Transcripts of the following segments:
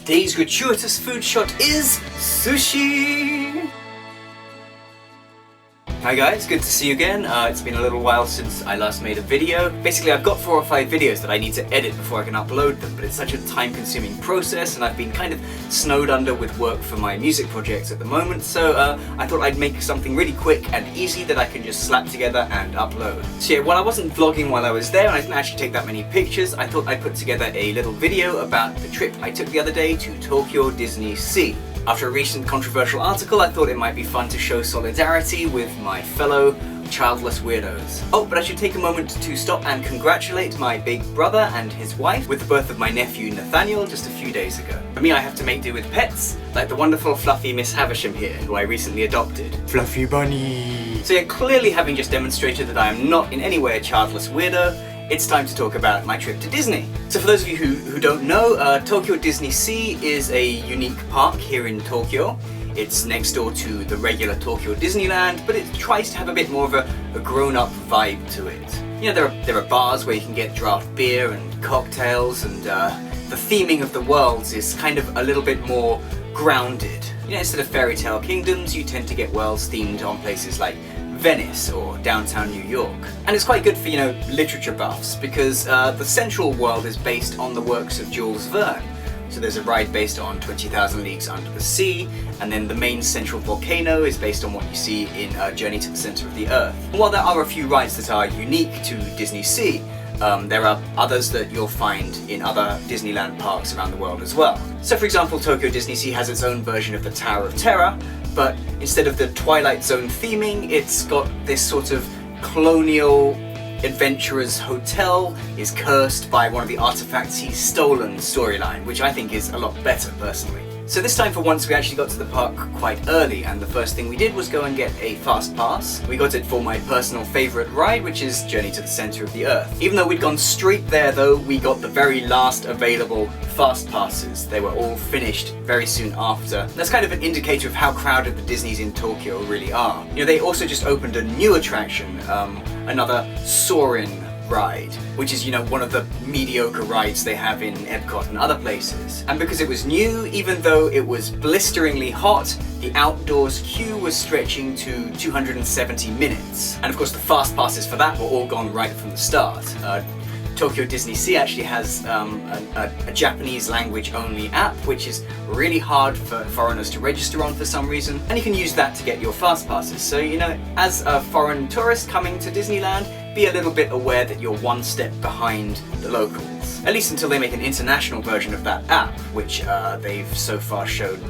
today's gratuitous food shot is sushi! Hi guys, good to see you again. It's been a little while since I last made a video. Basically, I've got 4 or 5 videos that I need to edit before I can upload them, but it's such a time-consuming process and I've been kind of snowed under with work for my music projects at the moment, so I thought I'd make something really quick and easy that I can just slap together and upload. So yeah, while I wasn't vlogging while I was there and I didn't actually take that many pictures, I thought I'd put together a little video about the trip I took the other day to Tokyo Disney Sea. After a recent controversial article, I thought it might be fun to show solidarity with my fellow childless weirdos. Oh, but I should take a moment to stop and congratulate my big brother and his wife with the birth of my nephew Nathaniel just a few days ago. For me, I have to make do with pets, like the wonderful fluffy Miss Havisham here, who I recently adopted. Fluffy bunny! So yeah, clearly having just demonstrated that I am not in any way a childless weirdo, it's time to talk about my trip to Disney. So for those of you who don't know, Tokyo Disney Sea is a unique park here in Tokyo. It's next door to the regular Tokyo Disneyland, but it tries to have a bit more of a grown-up vibe to it. You know, there are bars where you can get draft beer and cocktails, and the theming of the worlds is kind of a little bit more grounded. You know, instead of fairy tale kingdoms, you tend to get worlds themed on places like Venice or downtown New York. And it's quite good for, you know, literature buffs, because the central world is based on the works of Jules Verne. So there's a ride based on 20,000 Leagues Under the Sea, and then the main central volcano is based on what you see in Journey to the Center of the Earth. And while there are a few rides that are unique to Disney Sea, there are others that you'll find in other Disneyland parks around the world as well. So for example, Tokyo Disney Sea has its own version of the Tower of Terror, but instead of the Twilight Zone theming, it's got this sort of colonial adventurer's hotel is cursed by one of the artifacts he's stolen storyline, which I think is a lot better personally. So this time for once we actually got to the park quite early, and the first thing we did was go and get a fast pass. We got it for my personal favourite ride, which is Journey to the Center of the Earth. Even though we'd gone straight there though, we got the very last available fast passes. They were all finished very soon after. That's kind of an indicator of how crowded the Disneys in Tokyo really are. You know, they also just opened a new attraction, another Soarin' ride, which is, you know, one of the mediocre rides they have in Epcot and other places. And because it was new, even though it was blisteringly hot, the outdoors queue was stretching to 270 minutes. And of course the fast passes for that were all gone right from the start. Tokyo Disney Sea actually has a Japanese language only app, which is really hard for foreigners to register on for some reason, and you can use that to get your fast passes. So, you know, as a foreign tourist coming to Disneyland, be a little bit aware that you're one step behind the locals. At least until they make an international version of that app, which they've so far showed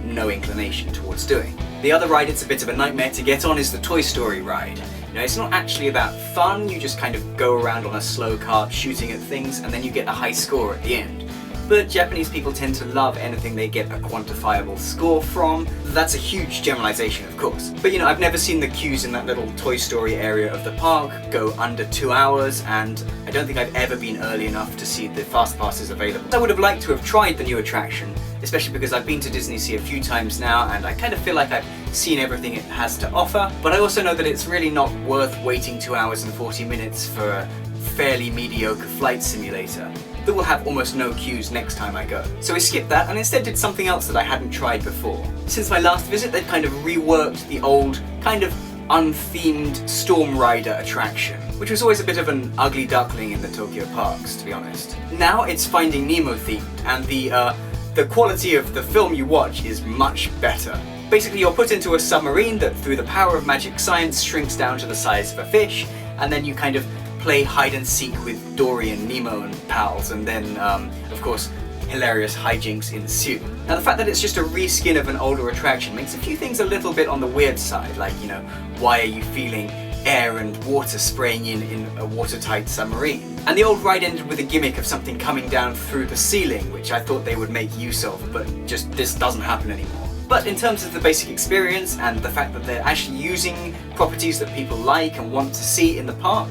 no inclination towards doing. The other ride it's a bit of a nightmare to get on is the Toy Story ride. You know, it's not actually that fun, you just kind of go around on a slow cart shooting at things and then you get a high score at the end. But Japanese people tend to love anything they get a quantifiable score from. That's a huge generalization, of course. But you know, I've never seen the queues in that little Toy Story area of the park go under 2 hours, and I don't think I've ever been early enough to see the fast passes available. I would have liked to have tried the new attraction, especially because I've been to Disney Sea a few times now and I kind of feel like I've seen everything it has to offer, but I also know that it's really not worth waiting 2 hours and 40 minutes for a fairly mediocre flight simulator that will have almost no queues next time I go. So we skipped that and instead did something else that I hadn't tried before. Since my last visit, they've kind of reworked the old, kind of unthemed Storm Rider attraction, which was always a bit of an ugly duckling in the Tokyo parks, to be honest. Now it's Finding Nemo themed, and the quality of the film you watch is much better. Basically, you're put into a submarine that, through the power of magic science, shrinks down to the size of a fish, and then you kind of play hide and seek with Dory and Nemo and pals, and then, of course, hilarious hijinks ensue. Now, the fact that it's just a reskin of an older attraction makes a few things a little bit on the weird side, like, you know, why are you feeling air and water spraying in a watertight submarine? And the old ride ended with a gimmick of something coming down through the ceiling, which I thought they would make use of, but just this doesn't happen anymore. But in terms of the basic experience and the fact that they're actually using properties that people like and want to see in the park,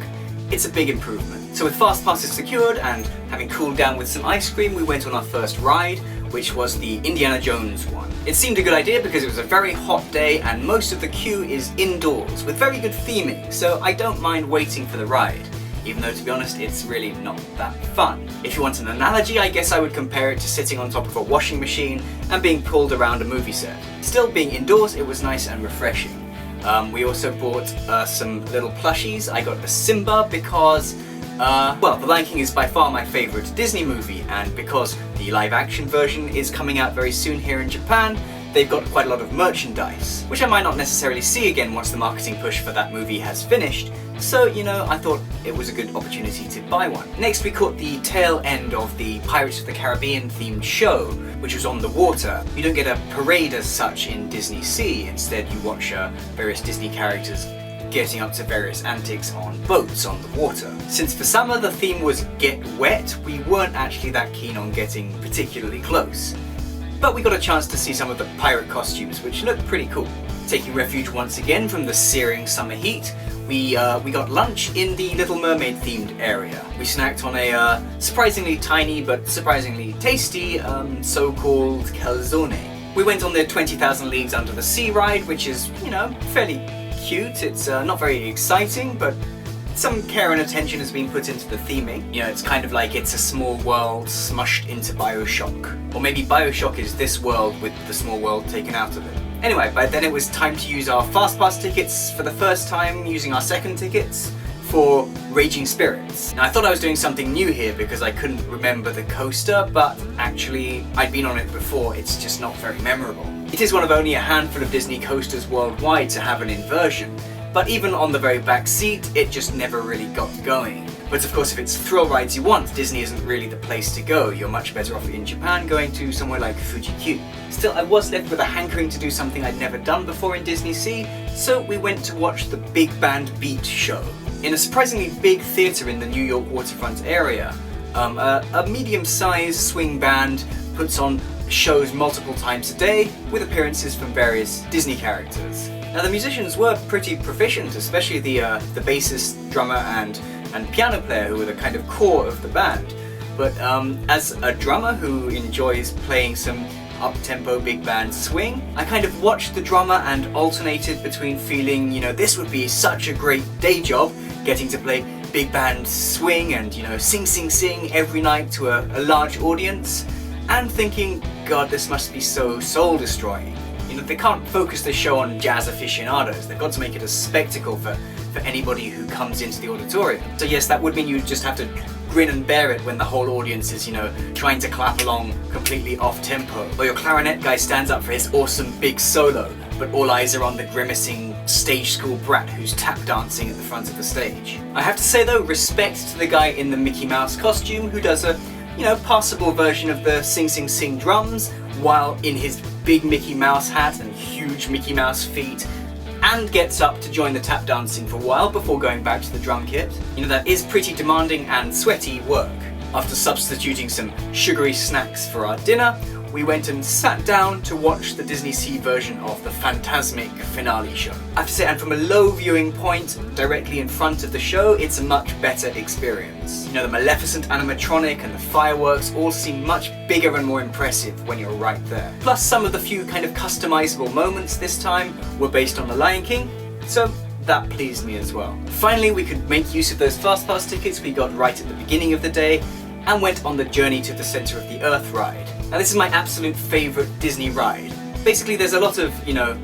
it's a big improvement. So with fast passes secured and having cooled down with some ice cream, we went on our first ride, which was the Indiana Jones one. It seemed a good idea because it was a very hot day and most of the queue is indoors with very good theming, so I don't mind waiting for the ride. even though to be honest it's really not that fun. If you want an analogy, I guess I would compare it to sitting on top of a washing machine and being pulled around a movie set. Still, being indoors, it was nice and refreshing. We also bought some little plushies. I got a Simba because, well, The Lion King is by far my favourite Disney movie, and because the live action version is coming out very soon here in Japan, they've got quite a lot of merchandise, which I might not necessarily see again once the marketing push for that movie has finished, so, you know, I thought it was a good opportunity to buy one. Next, we caught the tail end of the Pirates of the Caribbean themed show, which was on the water. You don't get a parade as such in Disney Sea, instead you watch various Disney characters getting up to various antics on boats on the water. Since for summer the theme was Get Wet, we weren't actually that keen on getting particularly close. But we got a chance to see some of the pirate costumes, which looked pretty cool. Taking refuge once again from the searing summer heat, we got lunch in the Little Mermaid themed area. We snacked on a surprisingly tiny but surprisingly tasty so-called calzone. We went on the 20,000 Leagues Under the Sea ride, which is, you know, fairly cute. It's not very exciting, but some care and attention has been put into the theming. You know, it's kind of like It's a Small World smushed into Bioshock. Or maybe Bioshock is this world with the small world taken out of it. Anyway, by then it was time to use our Fastpass tickets for the first time, using our second tickets for Raging Spirits. Now, I thought I was doing something new here because I couldn't remember the coaster, but actually I'd been on it before. It's just not very memorable. It is one of only a handful of Disney coasters worldwide to have an inversion, but even on the very back seat, it just never really got going. But of course, if it's thrill rides you want, Disney isn't really the place to go. You're much better off in Japan going to somewhere like Fuji-Q. Still, I was left with a hankering to do something I'd never done before in Disney Sea, so we went to watch the Big Band Beat show. In a surprisingly big theatre in the New York waterfront area, a medium-sized swing band puts on shows multiple times a day with appearances from various Disney characters. Now, the musicians were pretty proficient, especially the bassist, drummer, and piano player, who were the kind of core of the band. But as a drummer who enjoys playing some up-tempo big band swing, I kind of watched the drummer and alternated between feeling, you know, this would be such a great day job, getting to play big band swing and, you know, sing every night to a large audience, and thinking, God, this must be so soul-destroying. You know, they can't focus the show on jazz aficionados. They've got to make it a spectacle for anybody who comes into the auditorium. So yes, that would mean you just have to grin and bear it when the whole audience is, you know, trying to clap along completely off tempo. Or your clarinet guy stands up for his awesome big solo, but all eyes are on the grimacing stage school brat who's tap dancing at the front of the stage. I have to say though, respect to the guy in the Mickey Mouse costume who does a, you know, passable version of the sing drums while in his big Mickey Mouse hat and huge Mickey Mouse feet, and gets up to join the tap dancing for a while before going back to the drum kit. You know, that is pretty demanding and sweaty work. After substituting some sugary snacks for our dinner, we went and sat down to watch the Disney Sea version of the Fantasmic finale show. I have to say, and from a low viewing point, directly in front of the show, it's a much better experience. You know, the Maleficent animatronic and the fireworks all seem much bigger and more impressive when you're right there. Plus, some of the few kind of customizable moments this time were based on The Lion King, so that pleased me as well. Finally, we could make use of those Fastpass tickets we got right at the beginning of the day, and went on the Journey to the Center of the Earth ride. Now, this is my absolute favourite Disney ride. Basically, there's a lot of, you know,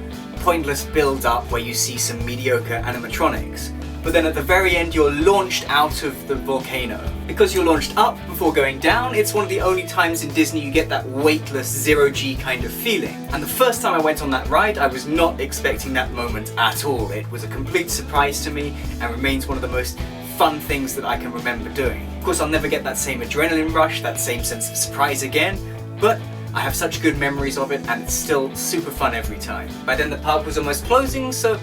pointless build-up where you see some mediocre animatronics, but then at the very end you're launched out of the volcano. Because you're launched up before going down, it's one of the only times in Disney you get that weightless zero-G kind of feeling. And the first time I went on that ride, I was not expecting that moment at all. It was a complete surprise to me and remains one of the most fun things that I can remember doing. Of course, I'll never get that same adrenaline rush, that same sense of surprise again, but I have such good memories of it and it's still super fun every time. By then the park was almost closing, so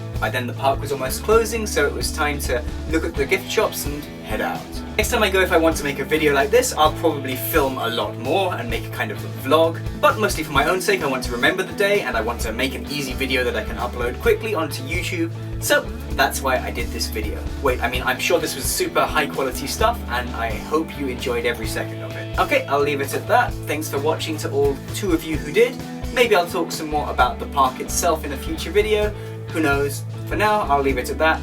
it was time to look at the gift shops and head out. Next time I go, if I want to make a video like this, I'll probably film a lot more and make a kind of vlog, but mostly for my own sake. I want to remember the day and I want to make an easy video that I can upload quickly onto YouTube, so that's why I did this video. Wait, I mean, I'm sure this was super high quality stuff and I hope you enjoyed every second of it. Okay, I'll leave it at that. Thanks for watching to all 2 of you who did. Maybe I'll talk some more about the park itself in a future video. Who knows? For now, I'll leave it at that.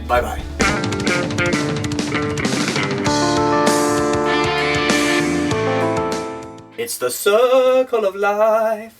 Bye bye. It's the circle of life.